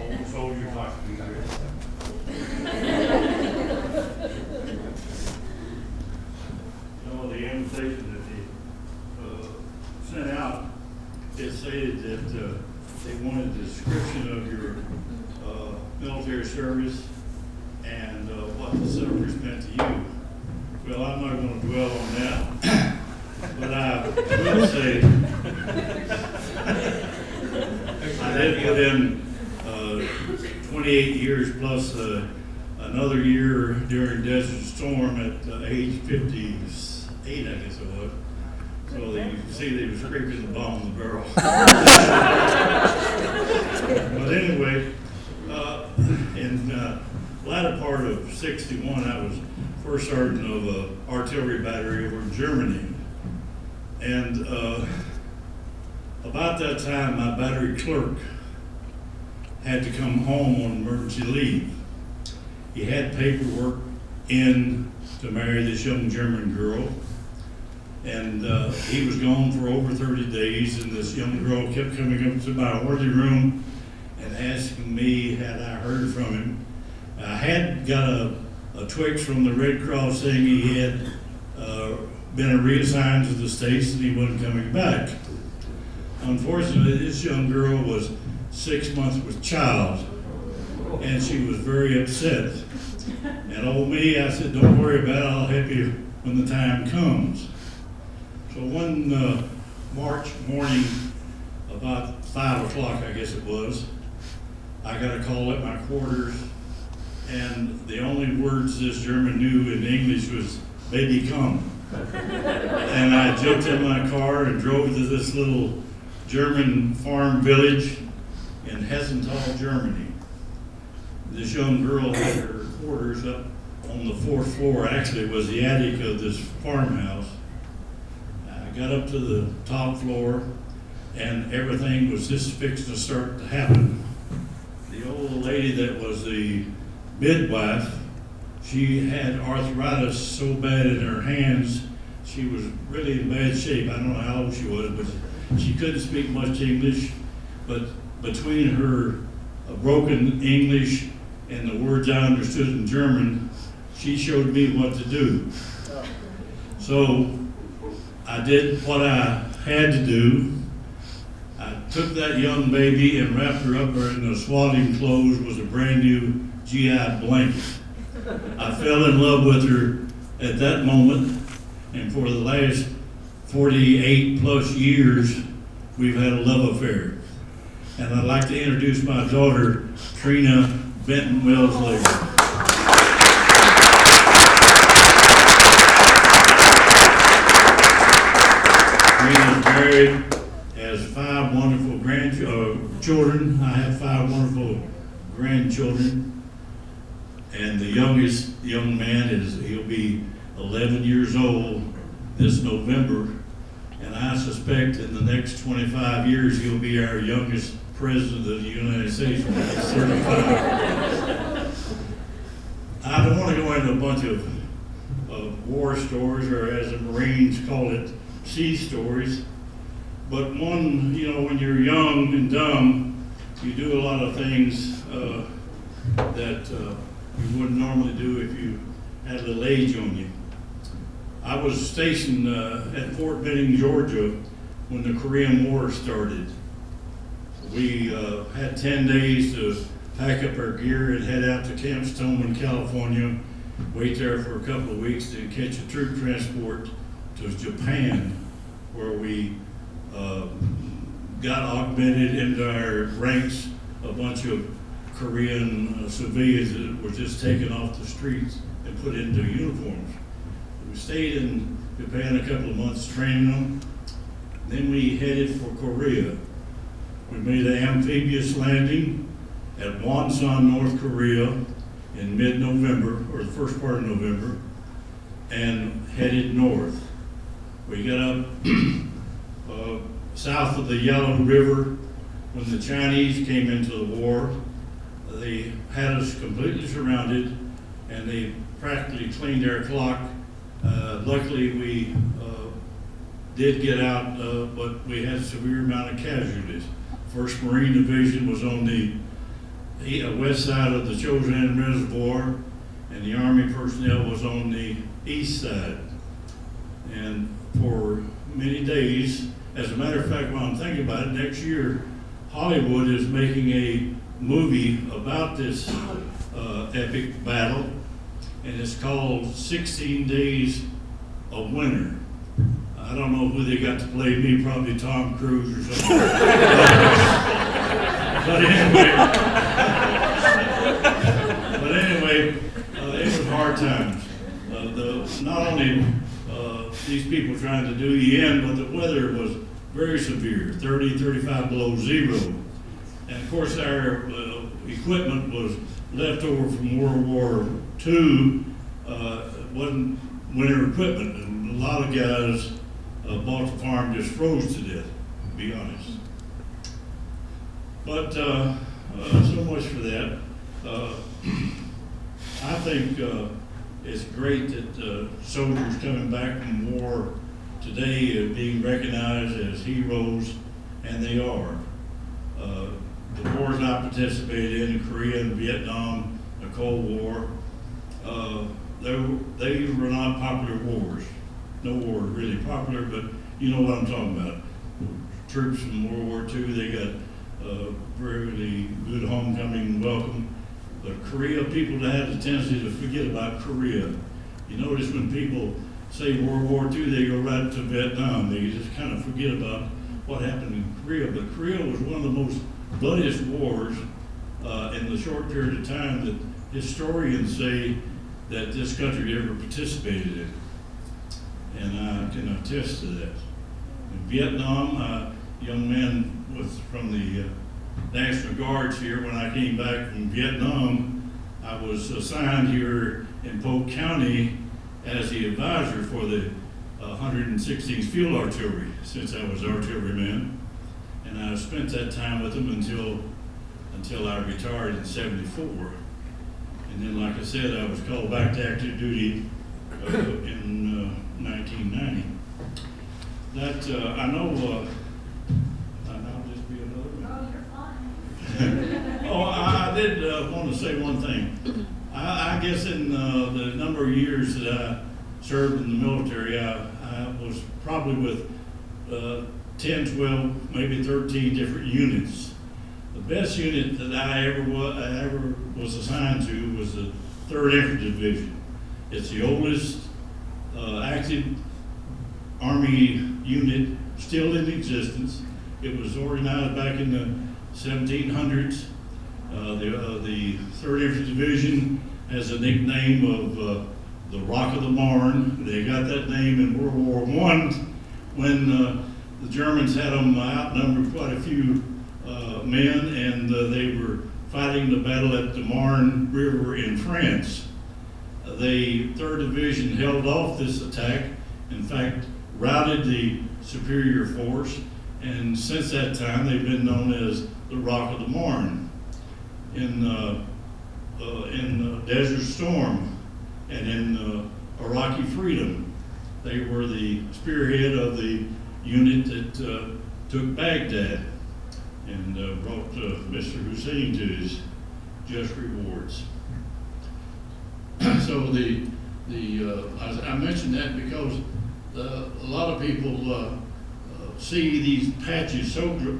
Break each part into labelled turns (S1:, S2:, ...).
S1: Old soldiers like to be dressed up. The invitation that they sent out, it stated that they wanted a description of your military service and what the service meant to you. Well, I'm not going to dwell on that, but I will say I did put in 28 years plus another year during Desert Storm at age 58, I guess it was. So you can see they were scraping the bottom of the barrel. But anyway, in the latter part of '61, I was first sergeant of an artillery battery over in Germany. And about that time, my battery clerk had to come home on emergency leave. He had paperwork in to marry this young German girl. And he was gone for over 30 days, and this young girl kept coming up to my orderly room and asking me, had I heard from him. I had got a twix from the Red Cross saying he had been reassigned to the States and he wasn't coming back. Unfortunately, this young girl was 6 months with child, and she was very upset. And old me, I said, don't worry about it, I'll help you when the time comes. So one March morning, about 5 o'clock, I guess it was, I got a call at my quarters, and the only words this German knew in English was, baby, come. And I jumped in my car and drove to this little German farm village in Hessenthal, Germany. This young girl had her quarters up on the 4th floor. Actually, it was the attic of this farmhouse. I got up to the top floor, and everything was just fixed to start to happen. The old lady that was the midwife, she had arthritis so bad in her hands, she was really in bad shape. I don't know how old she was, but she couldn't speak much English. But between her broken English and the words I understood in German, she showed me what to do. So I did what I had to do. I took that young baby and wrapped her up in the swaddling clothes with a brand new GI blanket. I fell in love with her at that moment, and for the last 48 plus years, we've had a love affair. And I'd like to introduce my daughter, Trina Benton Wellesley. Trina's married, has 5 wonderful grandchildren. I have 5 wonderful grandchildren. And the youngest young man he'll be 11 years old this November. And I suspect in the next 25 years, he'll be our youngest president of the United States when he's 35. I don't want to go into a bunch of war stories, or as the Marines call it, sea stories. But one, when you're young and dumb, you do a lot of things that you wouldn't normally do if you had a little age on you. I was stationed at Fort Benning, Georgia, when the Korean War started. We had 10 days to pack up our gear and head out to Camp Stoneman, California, wait there for a couple of weeks to catch a troop transport to Japan, where we got augmented into our ranks a bunch of Korean civilians that were just taken off the streets and put into uniforms. We stayed in Japan a couple of months training them. Then we headed for Korea. We made an amphibious landing at Wonsan, North Korea in mid-November, or the first part of November, and headed north. We got up south of the Yellow River. When the Chinese came into the war, they had us completely surrounded, and they practically cleaned our clock. Luckily, we did get out, but we had a severe amount of casualties. 1st Marine Division was on the west side of the Chosin Reservoir, and the Army personnel was on the east side. And for many days, as a matter of fact, while I'm thinking about it, next year, Hollywood is making a movie about this epic battle, and it's called 16 Days of Winter. I don't know who they got to play me, probably Tom Cruise or something. but anyway, it was hard times. Not only these people trying to do the end, but the weather was very severe, 30, 35 below zero. And of course our equipment was left over from World War II. It wasn't winter equipment, and a lot of guys bought the farm just froze to death, to be honest. But so much for that. I think it's great that soldiers coming back from war today are being recognized as heroes, and they are. The wars I participated in Korea and Vietnam, the Cold War, they were not popular wars. No war was really popular, but you know what I'm talking about. Troops from World War II, they got really good homecoming welcome. But Korea, people had a tendency to forget about Korea. You notice when people say World War II, they go right to Vietnam. They just kind of forget about what happened in Korea. But Korea was one of the most bloodiest wars in the short period of time that historians say that this country ever participated in. And I can attest to that. In Vietnam, a young man was from the National Guards here. When I came back from Vietnam, I was assigned here in Polk County as the advisor for the 116th Field Artillery, since I was artilleryman. And I spent that time with them until I retired in '74. And then, like I said, I was called back to active duty in 1990. That I know. I'll just be another one.
S2: Oh, you're fine.
S1: Oh, I did want to say one thing. I guess in the number of years that I served in the military, I was probably with 10, 12, maybe 13 different units. The best unit that I ever was assigned to was the 3rd Infantry Division. It's the oldest active Army unit still in existence. It was organized back in the 1700s. The 3rd Infantry Division has a nickname of the Rock of the Marne. They got that name in World War I when the Germans had them outnumbered quite a few men, and they were fighting the battle at the Marne River in France. The 3rd Division held off this attack, in fact, routed the superior force, and since that time they've been known as the Rock of the Marne. In Desert Storm and in Iraqi Freedom, they were the spearhead of the unit that took Baghdad and brought Mr. Hussein to his just rewards. So I mentioned that because a lot of people see these patches, shoulder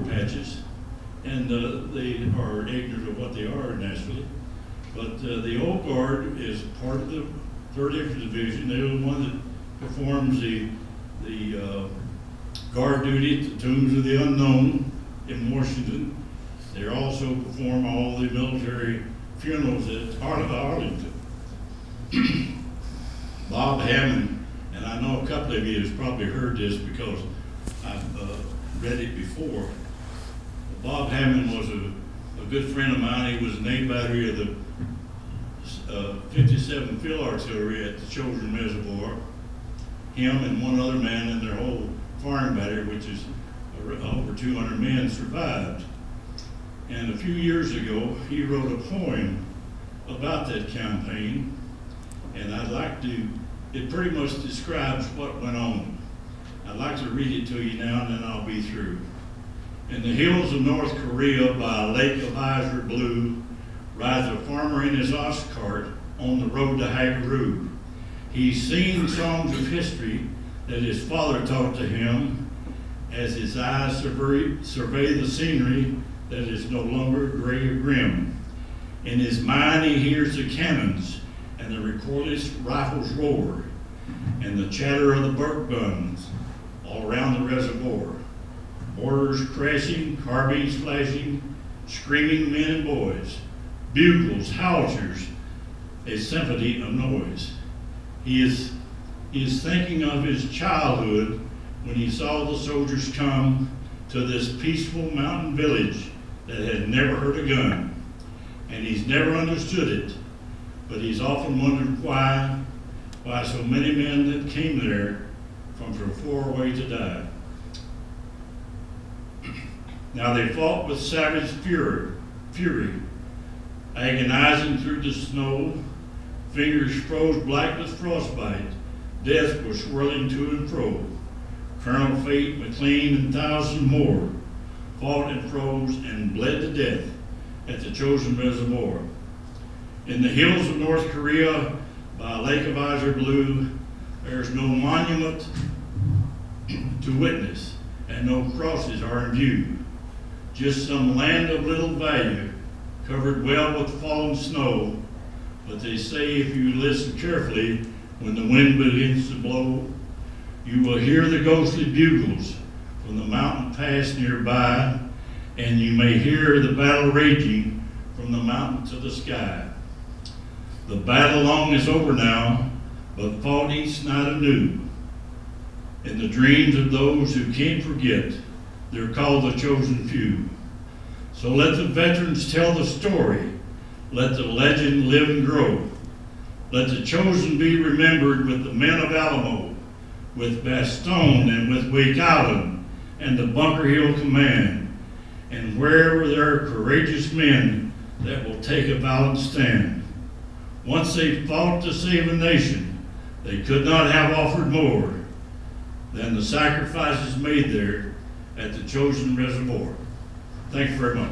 S1: patches, and they are ignorant of what they are naturally. But the Old Guard is part of the 3rd Infantry Division. They're the one that performs the guard duty at the Tombs of the Unknown in Washington. They also perform all the military funerals at Arlington. Bob Hammond, and I know a couple of you have probably heard this because I've read it before. Bob Hammond was a good friend of mine. He was an A battery of the 57 Field Artillery at the Chosin Reservoir. Him and one other man in their whole firing battery, which is over 200 men, survived. And a few years ago, he wrote a poem about that campaign, and it pretty much describes what went on. I'd like to read it to you now, and then I'll be through. In the hills of North Korea by a lake of azure blue rides a farmer in his ox cart on the road to Hagaru. He's singing songs of history that his father taught to him as his eyes survey the scenery that is no longer gray or grim. In his mind he hears the cannons and the recoilless rifles roar and the chatter of the burp guns all around the reservoir. Mortars crashing, carbines flashing, screaming men and boys, bugles, howitzers, a symphony of noise. He is thinking of his childhood when he saw the soldiers come to this peaceful mountain village that had never heard a gun. And he's never understood it, but he's often wondered why so many men that came there from so far away to die. Now they fought with savage fury, agonizing through the snow, fingers froze black with frostbite, death was swirling to and fro. Colonel Fate, McLean, and 1,000 more fought and froze and bled to death at the chosen reservoir. In the hills of North Korea, by a lake of azure blue, there's no monument to witness, and no crosses are in view. Just some land of little value, covered well with fallen snow. But they say if you listen carefully, when the wind begins to blow, you will hear the ghostly bugles from the mountain pass nearby, and you may hear the battle raging from the mountain to the sky. The battle long is over now, but fought each night anew. In the dreams of those who can't forget, they're called the chosen few. So let the veterans tell the story. Let the legend live and grow. Let the chosen be remembered with the men of Alamo, with Bastogne and with Wake Island and the Bunker Hill Command, and wherever there are courageous men that will take a valiant stand. Once they fought to save a nation, they could not have offered more than the sacrifices made there at the chosen reservoir. Thank you very much.